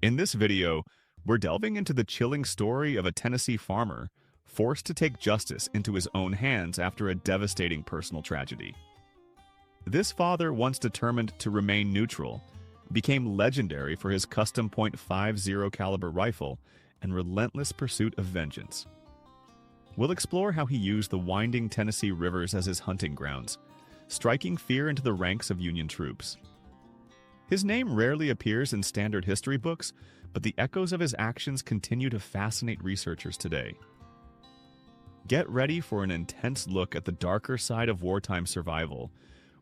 In this video, we're delving into the chilling story of a Tennessee farmer forced to take justice into his own hands after a devastating personal tragedy. This father, once determined to remain neutral, became legendary for his custom .50 caliber rifle and relentless pursuit of vengeance. We'll explore how he used the winding Tennessee rivers as his hunting grounds, striking fear into the ranks of Union troops. His name rarely appears in standard history books, but the echoes of his actions continue to fascinate researchers today. Get ready for an intense look at the darker side of wartime survival,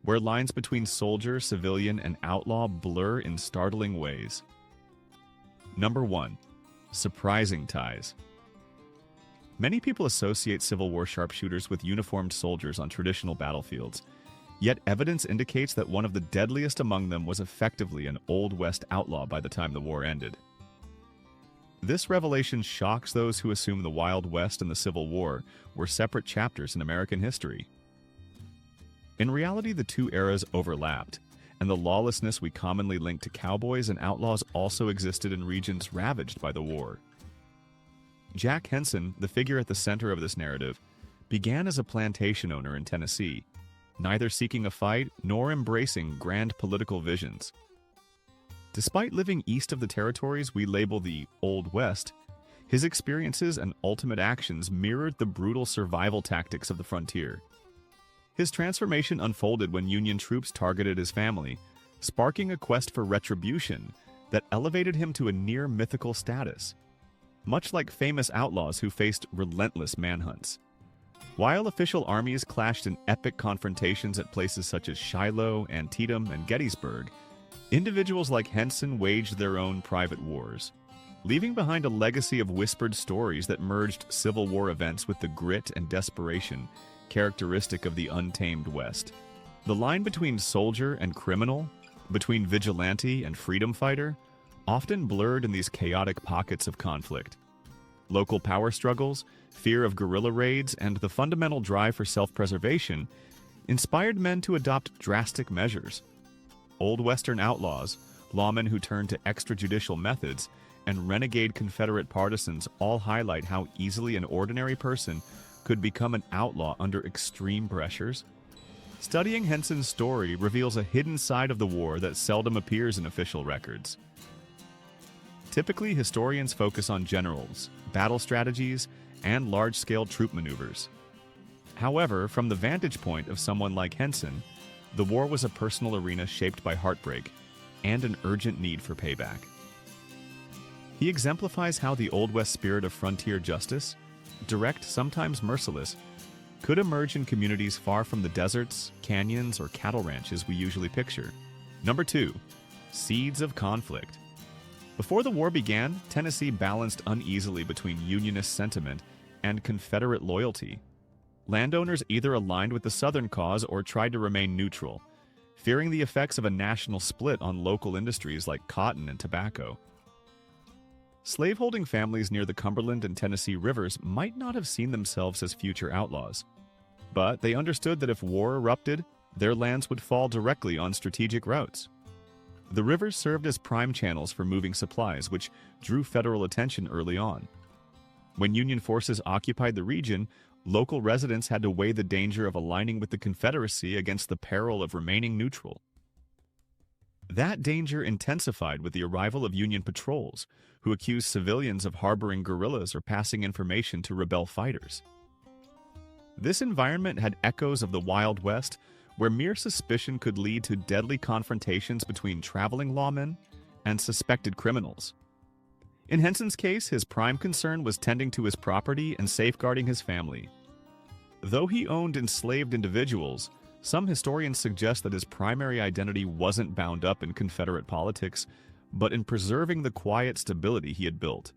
where lines between soldier, civilian, and outlaw blur in startling ways. Number 1. Surprising ties. Many people associate Civil War sharpshooters with uniformed soldiers on traditional battlefields, yet evidence indicates that one of the deadliest among them was effectively an Old West outlaw by the time the war ended. This revelation shocks those who assume the Wild West and the Civil War were separate chapters in American history. In reality, the two eras overlapped, and the lawlessness we commonly link to cowboys and outlaws also existed in regions ravaged by the war. Jack Henson, the figure at the center of this narrative, began as a plantation owner in Tennessee, neither seeking a fight nor embracing grand political visions. Despite living east of the territories we label the Old West, his experiences and ultimate actions mirrored the brutal survival tactics of the frontier. His transformation unfolded when Union troops targeted his family, sparking a quest for retribution that elevated him to a near-mythical status, much like famous outlaws who faced relentless manhunts. While official armies clashed in epic confrontations at places such as Shiloh, Antietam, and Gettysburg, individuals like Henson waged their own private wars, leaving behind a legacy of whispered stories that merged Civil War events with the grit and desperation characteristic of the untamed West. The line between soldier and criminal, between vigilante and freedom fighter, often blurred in these chaotic pockets of conflict. Local power struggles, fear of guerrilla raids, and the fundamental drive for self-preservation inspired men to adopt drastic measures. Old Western outlaws, lawmen who turned to extrajudicial methods, and renegade Confederate partisans all highlight how easily an ordinary person could become an outlaw under extreme pressures. Studying Henson's story reveals a hidden side of the war that seldom appears in official records. Typically, historians focus on generals, battle strategies, and large-scale troop maneuvers. However, from the vantage point of someone like Henson, the war was a personal arena shaped by heartbreak and an urgent need for payback. He exemplifies how the Old West spirit of frontier justice, direct, sometimes merciless, could emerge in communities far from the deserts, canyons, or cattle ranches we usually picture. Number 2. Seeds of conflict. Before the war began, Tennessee balanced uneasily between Unionist sentiment and Confederate loyalty. Landowners either aligned with the Southern cause or tried to remain neutral, fearing the effects of a national split on local industries like cotton and tobacco. Slaveholding families near the Cumberland and Tennessee rivers might not have seen themselves as future outlaws, but they understood that if war erupted, their lands would fall directly on strategic routes. The rivers served as prime channels for moving supplies, which drew federal attention early on. When Union forces occupied the region, local residents had to weigh the danger of aligning with the Confederacy against the peril of remaining neutral. That danger intensified with the arrival of Union patrols, who accused civilians of harboring guerrillas or passing information to rebel fighters. This environment had echoes of the Wild West, where mere suspicion could lead to deadly confrontations between traveling lawmen and suspected criminals. In Henson's case, his prime concern was tending to his property and safeguarding his family. Though he owned enslaved individuals, some historians suggest that his primary identity wasn't bound up in Confederate politics, but in preserving the quiet stability he had built.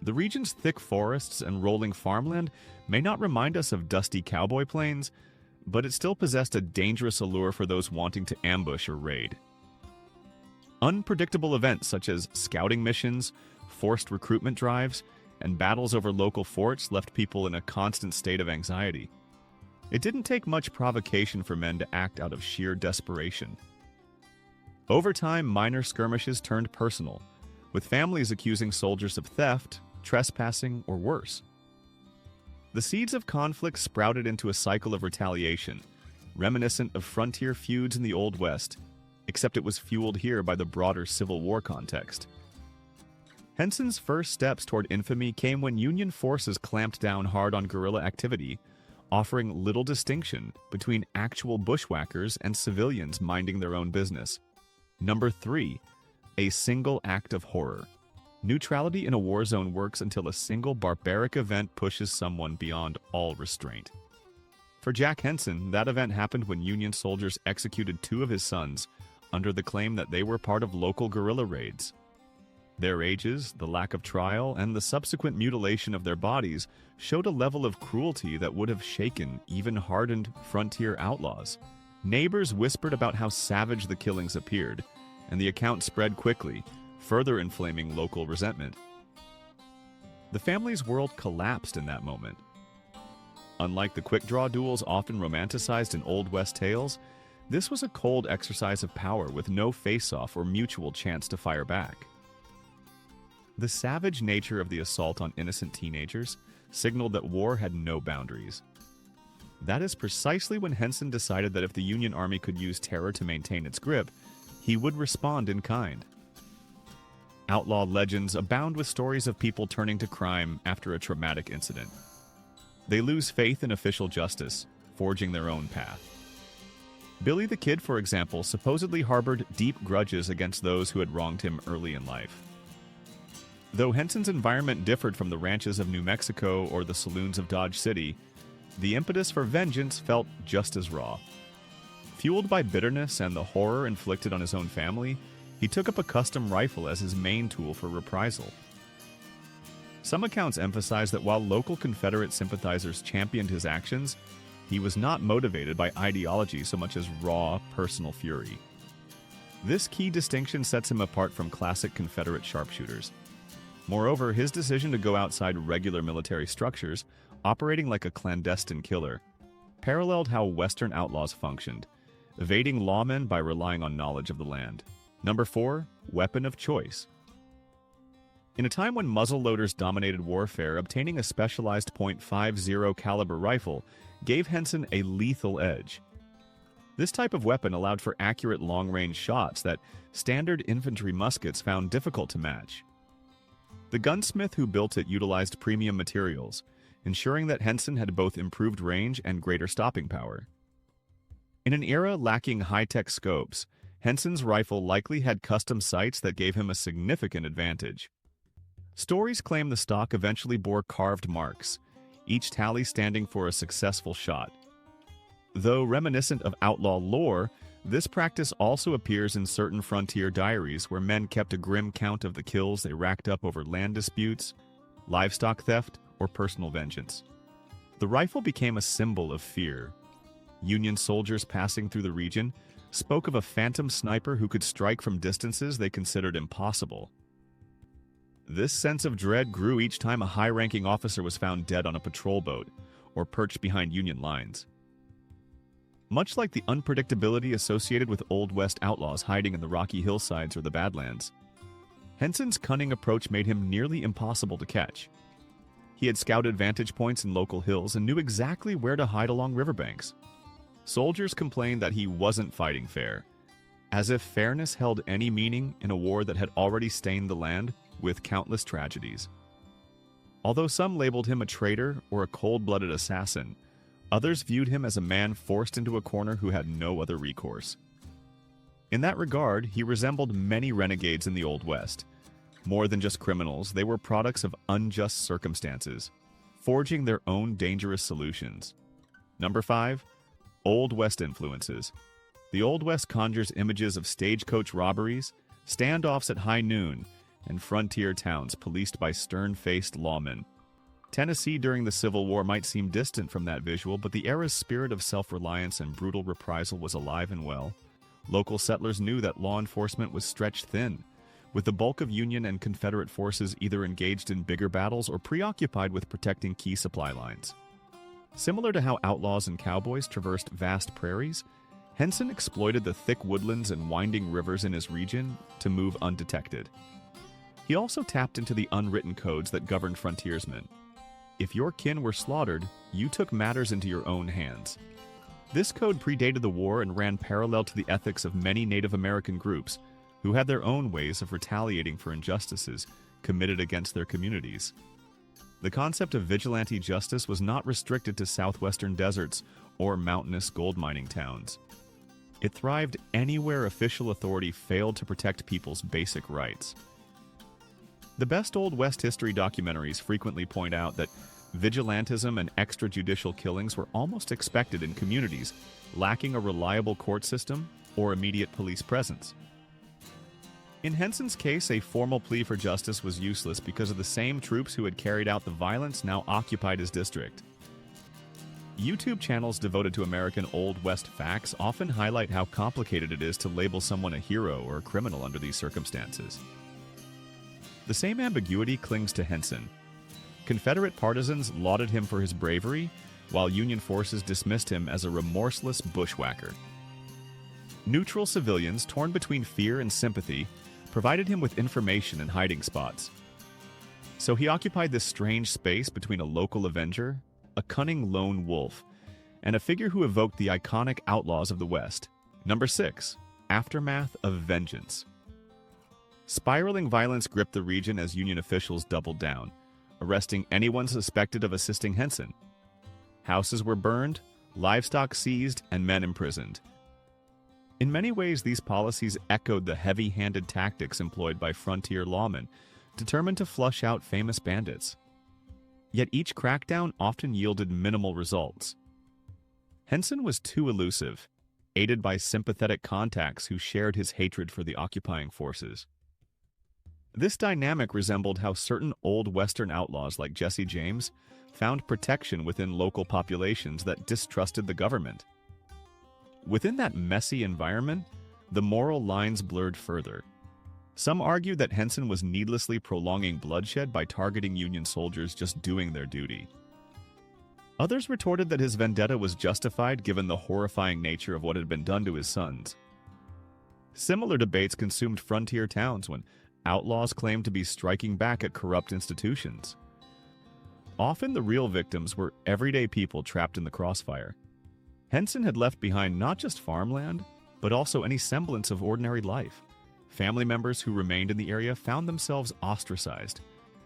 The region's thick forests and rolling farmland may not remind us of dusty cowboy plains, but it still possessed a dangerous allure for those wanting to ambush or raid. Unpredictable events such as scouting missions, forced recruitment drives, and battles over local forts left people in a constant state of anxiety. It didn't take much provocation for men to act out of sheer desperation. Over time, minor skirmishes turned personal, with families accusing soldiers of theft, trespassing, or worse. The seeds of conflict sprouted into a cycle of retaliation, reminiscent of frontier feuds in the Old West, except it was fueled here by the broader Civil War context. Henson's first steps toward infamy came when Union forces clamped down hard on guerrilla activity, offering little distinction between actual bushwhackers and civilians minding their own business. Number 3. A single act of horror. Neutrality in a war zone works until a single barbaric event pushes someone beyond all restraint. For Jack Henson, that event happened when Union soldiers executed 2 of his sons under the claim that they were part of local guerrilla raids. Their ages, the lack of trial, and the subsequent mutilation of their bodies showed a level of cruelty that would have shaken even hardened frontier outlaws. Neighbors whispered about how savage the killings appeared, and the account spread quickly, further inflaming local resentment. The family's world collapsed in that moment. Unlike the quick-draw duels often romanticized in Old West tales, this was a cold exercise of power with no face-off or mutual chance to fire back. The savage nature of the assault on innocent teenagers signaled that war had no boundaries. That is precisely when Henson decided that if the Union Army could use terror to maintain its grip, he would respond in kind. Outlaw legends abound with stories of people turning to crime after a traumatic incident. They lose faith in official justice, forging their own path. Billy the Kid, for example, supposedly harbored deep grudges against those who had wronged him early in life. Though Henson's environment differed from the ranches of New Mexico or the saloons of Dodge City, the impetus for vengeance felt just as raw. Fueled by bitterness and the horror inflicted on his own family, he took up a custom rifle as his main tool for reprisal. Some accounts emphasize that while local Confederate sympathizers championed his actions, he was not motivated by ideology so much as raw, personal fury. This key distinction sets him apart from classic Confederate sharpshooters. Moreover, his decision to go outside regular military structures, operating like a clandestine killer, paralleled how Western outlaws functioned, evading lawmen by relying on knowledge of the land. Number 4. Weapon of choice. In a time when muzzleloaders dominated warfare, obtaining a specialized .50 caliber rifle gave Henson a lethal edge. This type of weapon allowed for accurate long-range shots that standard infantry muskets found difficult to match. The gunsmith who built it utilized premium materials, ensuring that Henson had both improved range and greater stopping power. In an era lacking high-tech scopes, Henson's rifle likely had custom sights that gave him a significant advantage. Stories claim the stock eventually bore carved marks, each tally standing for a successful shot. Though reminiscent of outlaw lore, this practice also appears in certain frontier diaries where men kept a grim count of the kills they racked up over land disputes, livestock theft, or personal vengeance. The rifle became a symbol of fear. Union soldiers passing through the region spoke of a phantom sniper who could strike from distances they considered impossible. This sense of dread grew each time a high-ranking officer was found dead on a patrol boat or perched behind Union lines. Much like the unpredictability associated with Old West outlaws hiding in the rocky hillsides or the Badlands, Henson's cunning approach made him nearly impossible to catch. He had scouted vantage points in local hills and knew exactly where to hide along riverbanks. Soldiers complained that he wasn't fighting fair, as if fairness held any meaning in a war that had already stained the land with countless tragedies. Although some labeled him a traitor or a cold-blooded assassin, others viewed him as a man forced into a corner who had no other recourse. In that regard, he resembled many renegades in the Old West. More than just criminals, they were products of unjust circumstances, forging their own dangerous solutions. Number 5. Old West influences. The Old West conjures images of stagecoach robberies, standoffs at high noon, and frontier towns policed by stern-faced lawmen. Tennessee during the Civil War might seem distant from that visual, but the era's spirit of self-reliance and brutal reprisal was alive and well. Local settlers knew that law enforcement was stretched thin, with the bulk of Union and Confederate forces either engaged in bigger battles or preoccupied with protecting key supply lines. Similar to how outlaws and cowboys traversed vast prairies, Henson exploited the thick woodlands and winding rivers in his region to move undetected. He also tapped into the unwritten codes that governed frontiersmen. If your kin were slaughtered, you took matters into your own hands. This code predated the war and ran parallel to the ethics of many Native American groups who had their own ways of retaliating for injustices committed against their communities. The concept of vigilante justice was not restricted to southwestern deserts or mountainous gold mining towns. It thrived anywhere official authority failed to protect people's basic rights. The best Old West history documentaries frequently point out that vigilantism and extrajudicial killings were almost expected in communities lacking a reliable court system or immediate police presence. In Henson's case, a formal plea for justice was useless because of the same troops who had carried out the violence now occupied his district. YouTube channels devoted to American Old West facts often highlight how complicated it is to label someone a hero or a criminal under these circumstances. The same ambiguity clings to Henson. Confederate partisans lauded him for his bravery, while Union forces dismissed him as a remorseless bushwhacker. Neutral civilians, torn between fear and sympathy, provided him with information and hiding spots. So he occupied this strange space between a local avenger, a cunning lone wolf, and a figure who evoked the iconic outlaws of the West. Number 6. Aftermath of vengeance. Spiraling violence gripped the region as Union officials doubled down, arresting anyone suspected of assisting Henson. Houses were burned, livestock seized, and men imprisoned. In many ways, these policies echoed the heavy-handed tactics employed by frontier lawmen, determined to flush out famous bandits. Yet each crackdown often yielded minimal results. Henson was too elusive, aided by sympathetic contacts who shared his hatred for the occupying forces. This dynamic resembled how certain old Western outlaws like Jesse James found protection within local populations that distrusted the government. Within that messy environment, the moral lines blurred further. Some argued that Henson was needlessly prolonging bloodshed by targeting Union soldiers just doing their duty. Others retorted that his vendetta was justified given the horrifying nature of what had been done to his sons. Similar debates consumed frontier towns when outlaws claimed to be striking back at corrupt institutions. Often the real victims were everyday people trapped in the crossfire. Henson had left behind not just farmland, but also any semblance of ordinary life. Family members who remained in the area found themselves ostracized.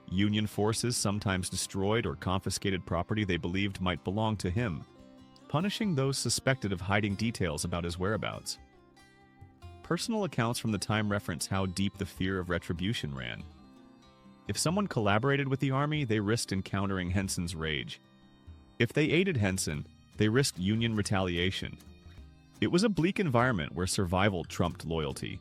Union forces sometimes destroyed or confiscated property they believed might belong to him, punishing those suspected of hiding details about his whereabouts. Personal accounts from the time reference how deep the fear of retribution ran. If someone collaborated with the army, they risked encountering Henson's rage. If they aided Henson, they risked Union retaliation. It was a bleak environment where survival trumped loyalty.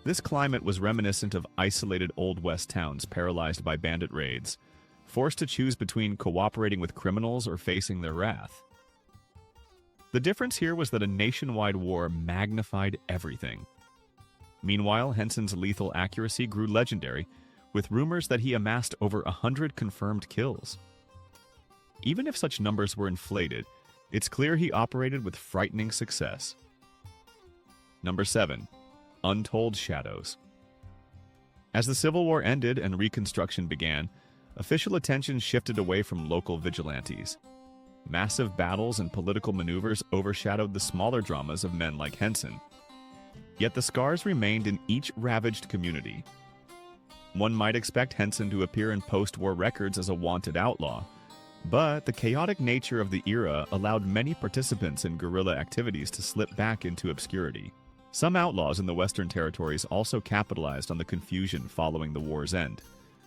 This climate was reminiscent of isolated Old West towns paralyzed by bandit raids, forced to choose between cooperating with criminals or facing their wrath. The difference here was that a nationwide war magnified everything. Meanwhile, Henson's lethal accuracy grew legendary, with rumors that he amassed over 100 confirmed kills. Even if such numbers were inflated, it's clear he operated with frightening success. Number 7. Untold shadows. As the Civil War ended and Reconstruction began, official attention shifted away from local vigilantes. Massive battles and political maneuvers overshadowed the smaller dramas of men like Henson. Yet the scars remained in each ravaged community. One might expect Henson to appear in post-war records as a wanted outlaw, but the chaotic nature of the era allowed many participants in guerrilla activities to slip back into obscurity. Some outlaws in the Western Territories also capitalized on the confusion following the war's end,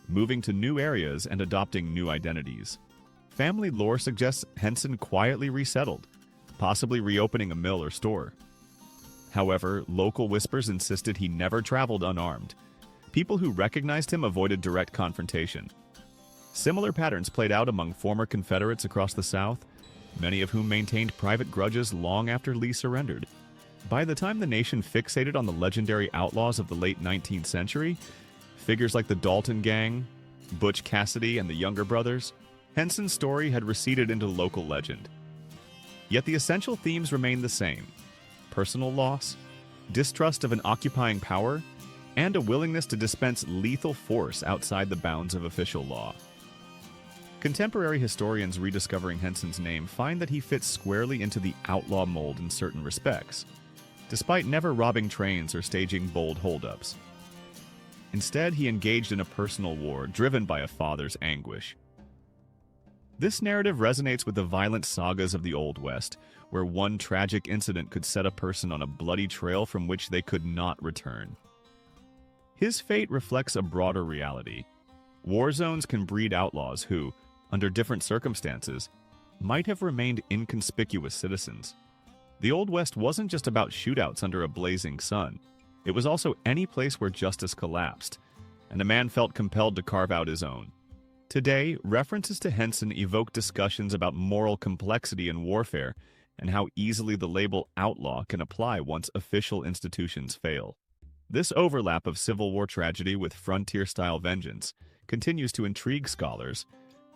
moving to new areas and adopting new identities. Family lore suggests Henson quietly resettled, possibly reopening a mill or store. However, local whispers insisted he never traveled unarmed. People who recognized him avoided direct confrontation. Similar patterns played out among former Confederates across the South, many of whom maintained private grudges long after Lee surrendered. By the time the nation fixated on the legendary outlaws of the late 19th century, figures like the Dalton Gang, Butch Cassidy, and the Younger Brothers, Henson's story had receded into local legend. Yet the essential themes remained the same: personal loss, distrust of an occupying power, and a willingness to dispense lethal force outside the bounds of official law. Contemporary historians rediscovering Henson's name find that he fits squarely into the outlaw mold in certain respects, despite never robbing trains or staging bold holdups. Instead, he engaged in a personal war driven by a father's anguish. This narrative resonates with the violent sagas of the Old West, where one tragic incident could set a person on a bloody trail from which they could not return. His fate reflects a broader reality. War zones can breed outlaws who, under different circumstances, might have remained inconspicuous citizens. The Old West wasn't just about shootouts under a blazing sun. It was also any place where justice collapsed, and a man felt compelled to carve out his own. Today, references to Henson evoke discussions about moral complexity in warfare and how easily the label outlaw can apply once official institutions fail. This overlap of Civil War tragedy with frontier-style vengeance continues to intrigue scholars,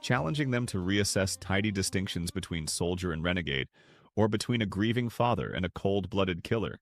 challenging them to reassess tidy distinctions between soldier and renegade, or between a grieving father and a cold-blooded killer.